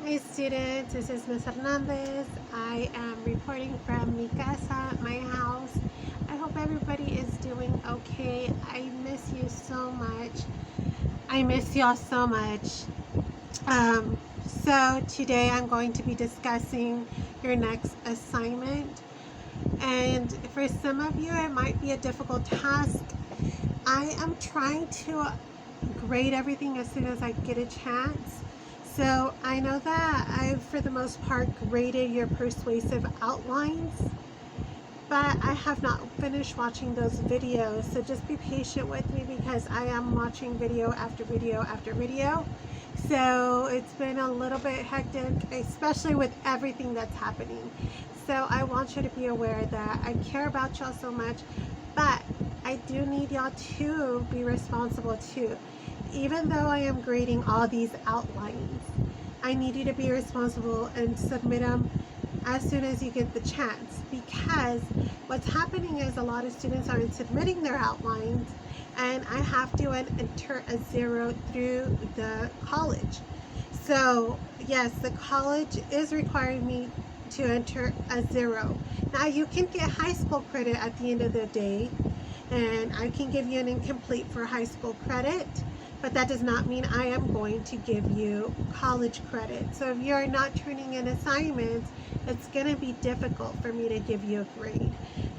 Hi students, this is Ms. Hernandez. I am reporting from mi casa, my house. I hope everybody is doing okay. I miss you so much. I miss y'all so much. So today I'm going to be discussing your next assignment. And for some of you, it might be a difficult task. I am trying to grade everything as soon as I get a chance. So I know that I've, for the most part, graded your persuasive outlines, but I have not finished watching those videos. So just be patient with me because I am watching video after video after video. So it's been a little bit hectic, especially with everything that's happening. So I want you to be aware that I care about y'all so much, but I do need y'all to be responsible too. Even though I am grading all these outlines, I need you to be responsible and submit them as soon as you get the chance, because what's happening is a lot of students aren't submitting their outlines and I have to enter a 0 through the college. So yes, the college is requiring me to enter a 0. Now you can get high school credit at the end of the day, and I can give you an incomplete for high school credit, but that does not mean I am going to give you college credit. So if you're not turning in assignments, it's going to be difficult for me to give you a grade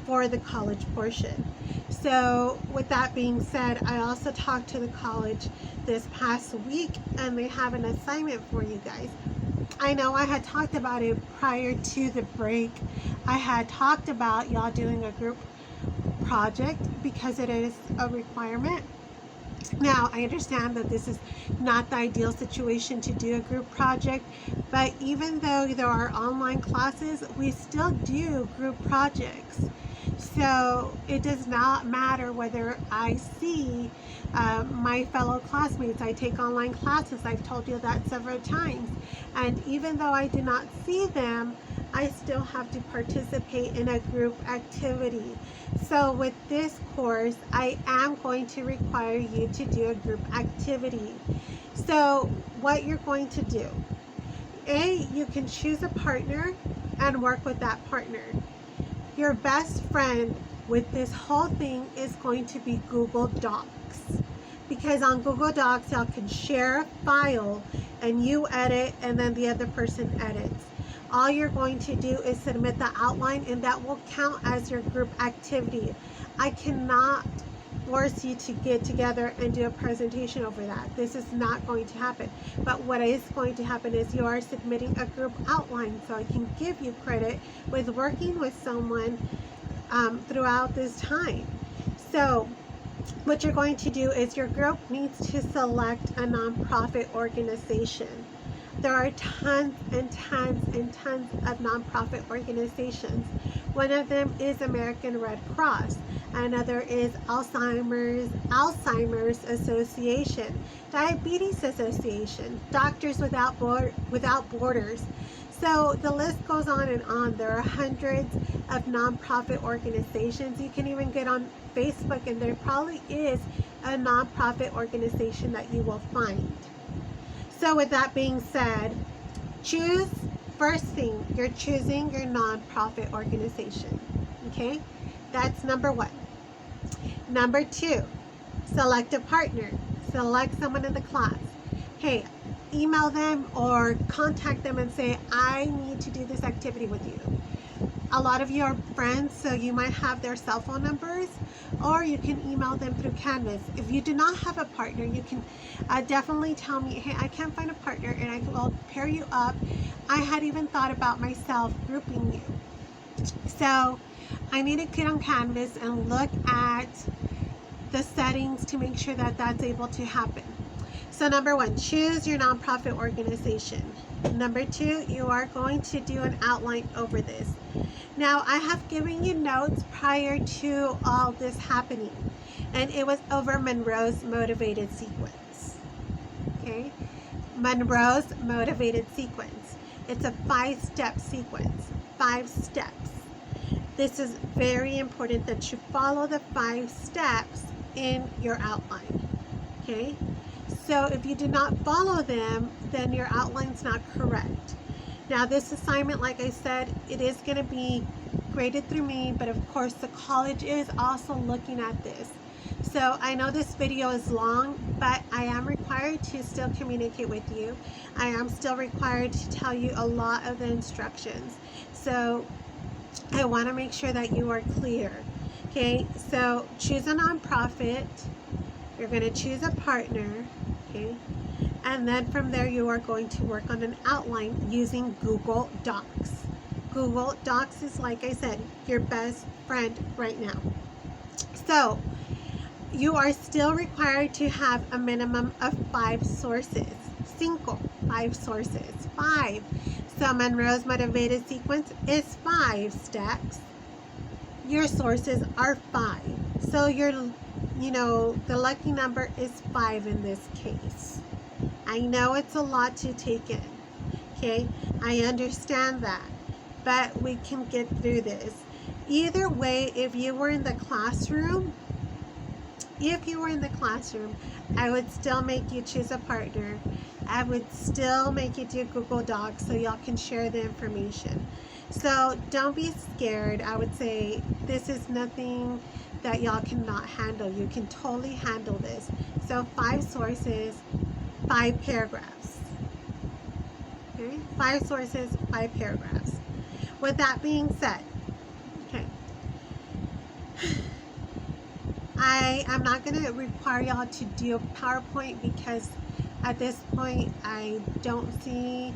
for the college portion. So with that being said, I also talked to the college this past week and they have an assignment for you guys. I know I had talked about it prior to the break. I had talked about y'all doing a group project because it is a requirement. Now, I understand that this is not the ideal situation to do a group project, but even though there are online classes, we still do group projects. So it does not matter whether I see my fellow classmates. I take online classes. I've told you that several times. And even though I do not see them, I still have to participate in a group activity. So with this course, I am going to require you to do a group activity. So what you're going to do, you can choose a partner and work with that partner. Your best friend with this whole thing is going to be Google Docs, because on Google Docs y'all can share a file and you edit and then the other person edits. All you're going to do is submit the outline and that will count as your group activity. I cannot force you to get together and do a presentation over that. This is not going to happen. But what is going to happen is you are submitting a group outline, so I can give you credit with working with someone throughout this time. So what you're going to do is your group needs to select a nonprofit organization. There are tons and tons and tons of nonprofit organizations. One of them is American Red Cross. Another is Alzheimer's Association, Diabetes Association, Doctors Without Borders. So the list goes on and on. There are hundreds of nonprofit organizations. You can even get on Facebook and there probably is a nonprofit organization that you will find. So with that being said, choose, first thing, you're choosing your nonprofit organization. Okay, that's number one. Number two, select a partner. Select someone in the class. Hey, email them or contact them and say, I need to do this activity with you. A lot of you are friends, so you might have their cell phone numbers, or you can email them through Canvas. If you do not have a partner, you can definitely tell me, hey, I can't find a partner, and I will pair you up. I had even thought about myself grouping you. So I need to get on Canvas and look at the settings to make sure that that's able to happen. So number one, choose your nonprofit organization. Number two, you are going to do an outline over this. Now, I have given you notes prior to all this happening, and it was over Monroe's motivated sequence. Okay, Monroe's motivated sequence. It's a 5-step sequence, 5 steps. This is very important that you follow the 5 steps in your outline. Okay, So if you do not follow them, then your outline's not correct. Now this assignment, like I said, it is going to be graded through me, but of course the college is also looking at this. So I know this video is long, but I am required to still communicate with you. I am still required to tell you a lot of the instructions. So I want to make sure that you are clear. Okay, so choose a nonprofit. You're going to choose a partner. Okay, and then from there you are going to work on an outline using Google Docs. Google Docs is, like I said, your best friend right now. So you are still required to have a minimum of 5 sources. 5 sources. 5. So Monroe's motivated sequence is 5 steps. Your sources are 5. So the lucky number is 5 in this case. I know it's a lot to take in. Okay, I understand that, but we can get through this. Either way, if you were in the classroom, I would still make you choose a partner. I would still make you do Google Docs so y'all can share the information. So don't be scared. I would say this is nothing that y'all cannot handle. You can totally handle this. So 5 sources, 5 paragraphs. Okay? 5 sources, 5 paragraphs. With that being said, okay, I am not going to require y'all to do a PowerPoint because at this point I don't see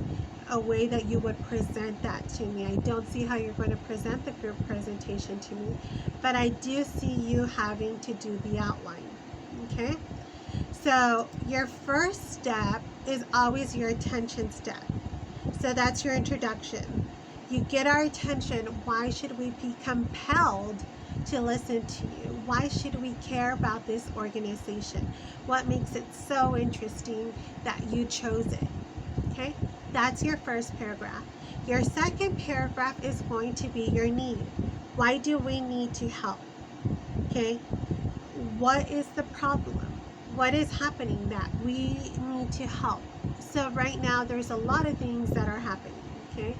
a way that you would present that to me. I don't see how you're going to present the group presentation to me, but I do see you having to do the outline. Okay, so your first step is always your attention step. So that's your introduction. You get our attention. Why should we be compelled to listen to you? Why should we care about this organization? What makes it so interesting that you chose it? Okay, that's your first paragraph. Your second paragraph is going to be your need. Why do we need to help? Okay, what is the problem? What is happening that we need to help? So right now there's a lot of things that are happening. Okay,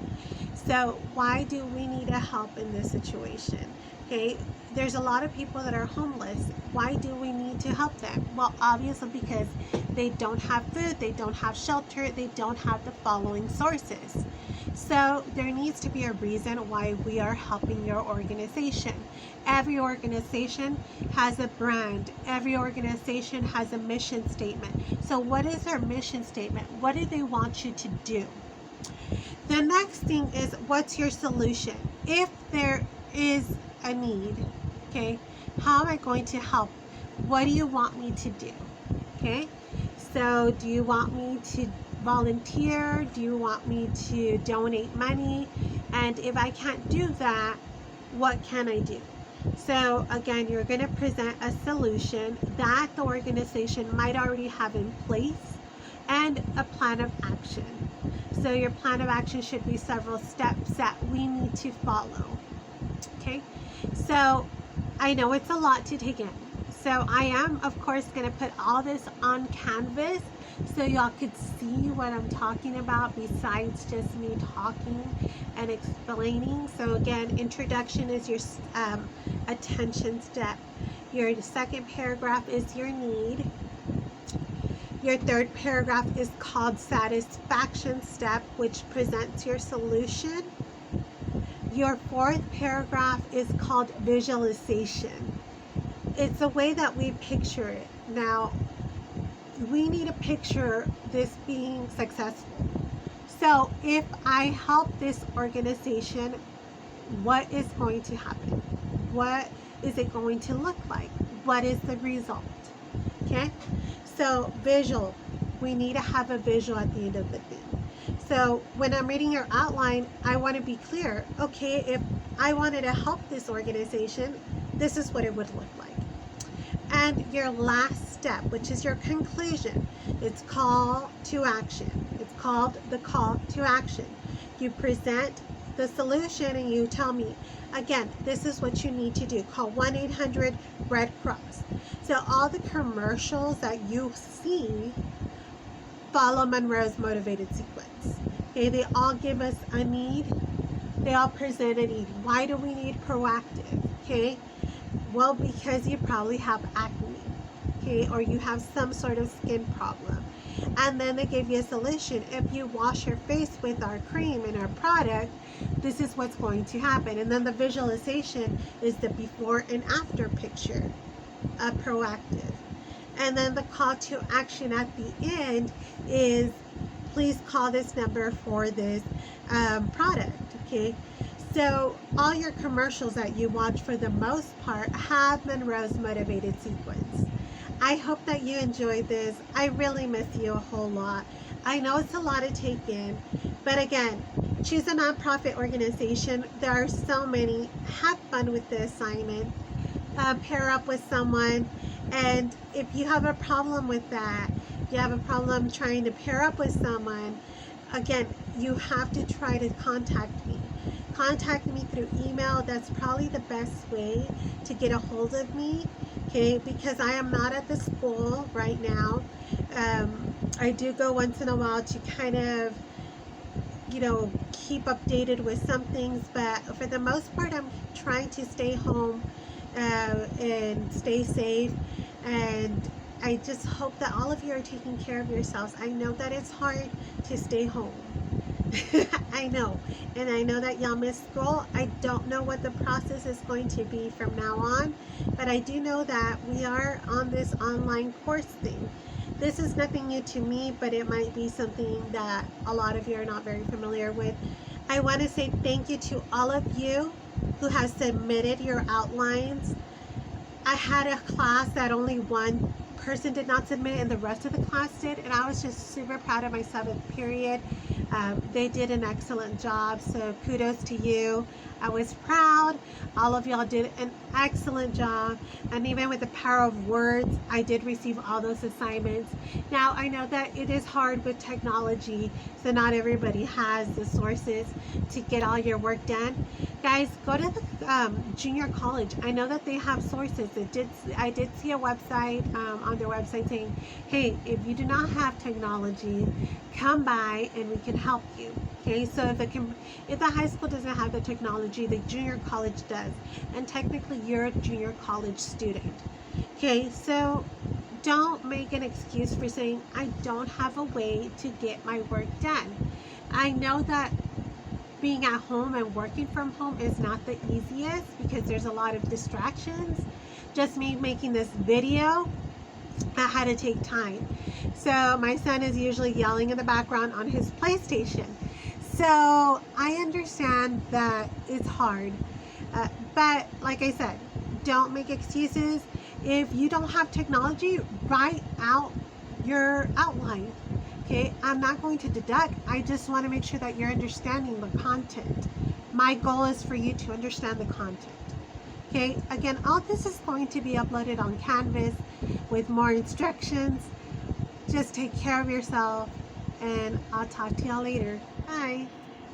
so why do we need a help in this situation? Okay, there's a lot of people that are homeless. Why do we need to help them? Well, obviously because they don't have food, they don't have shelter, they don't have the following sources. So there needs to be a reason why we are helping your organization. Every organization has a brand. Every organization has a mission statement. So what is their mission statement? What do they want you to do? The next thing is, what's your solution? If there is a need, okay, how am I going to help? What do you want me to do? Okay, so do you want me to volunteer? Do you want me to donate money? And if I can't do that, what can I do? So again, you're going to present a solution that the organization might already have in place and a plan of action. So your plan of action should be several steps that we need to follow. Okay, so I know it's a lot to take in. So I am, of course, going to put all this on Canvas so y'all could see what I'm talking about besides just me talking and explaining. So again, introduction is your attention step. Your second paragraph is your need. Your third paragraph is called satisfaction step, which presents your solution. Your fourth paragraph is called visualization. It's a way that we picture it. Now, we need to picture this being successful. So if I help this organization, what is going to happen? What is it going to look like? What is the result? Okay, so visual, we need to have a visual at the end of the thing. So when I'm reading your outline, I want to be clear. Okay, if I wanted to help this organization, this is what it would look like. And your last step, which is your conclusion, it's call to action. It's called the call to action. You present the solution and you tell me, again, this is what you need to do. Call 1-800-RED-CROSS. So all the commercials that you see follow Monroe's motivated sequence. Okay, they all give us a need. They all present a need. Why do we need proactive? Okay, well, because you probably have acne, okay, or you have some sort of skin problem. And then they give you a solution. If you wash your face with our cream and our product, this is what's going to happen. And then the visualization is the before and after picture of proactive. And then the call to action at the end is, please call this number for this product. Okay, so all your commercials that you watch for the most part have Monroe's motivated sequence. I hope that you enjoyed this. I really miss you a whole lot. I know it's a lot to take in, but again, choose a nonprofit organization. There are so many. Have fun with the assignment. Pair up with someone, and if you have a problem with that, you have a problem trying to pair up with someone, again, you have to try to contact me. Contact me through email. That's probably the best way to get a hold of me, okay, because I am not at the school right now. I do go once in a while to kind of, you know, keep updated with some things, but for the most part, I'm trying to stay home and stay safe. And I just hope that all of you are taking care of yourselves. I know that it's hard to stay home. I know, and I know that y'all miss school. I don't know what the process is going to be from now on, but I do know that we are on this online course thing. This is nothing new to me, but it might be something that a lot of you are not very familiar with. I want to say thank you to all of you who have submitted your outlines. I had a class that only one person did not submit and the rest of the class did, and I was just super proud of my 7th period. They did an excellent job, so kudos to you. I was proud. All of y'all did an excellent job, and even with the power of words, I did receive all those assignments. Now, I know that it is hard with technology, so not everybody has the sources to get all your work done. Guys, go to the junior college. I know that they have sources. I did see a website on their website saying, hey, if you do not have technology, come by and we can help you. Okay, so if the high school doesn't have the technology, the junior college does, and technically you're a junior college student. Okay, so don't make an excuse for saying I don't have a way to get my work done. I know that being at home and working from home is not the easiest because there's a lot of distractions. Just me making this video, I had to take time. So my son is usually yelling in the background on his PlayStation. So I understand that it's hard. But like I said, don't make excuses. If you don't have technology, write out your outline. Okay, I'm not going to deduct. I just want to make sure that you're understanding the content. My goal is for you to understand the content. Okay, again, all this is going to be uploaded on Canvas with more instructions. Just take care of yourself, and I'll talk to y'all later. Bye.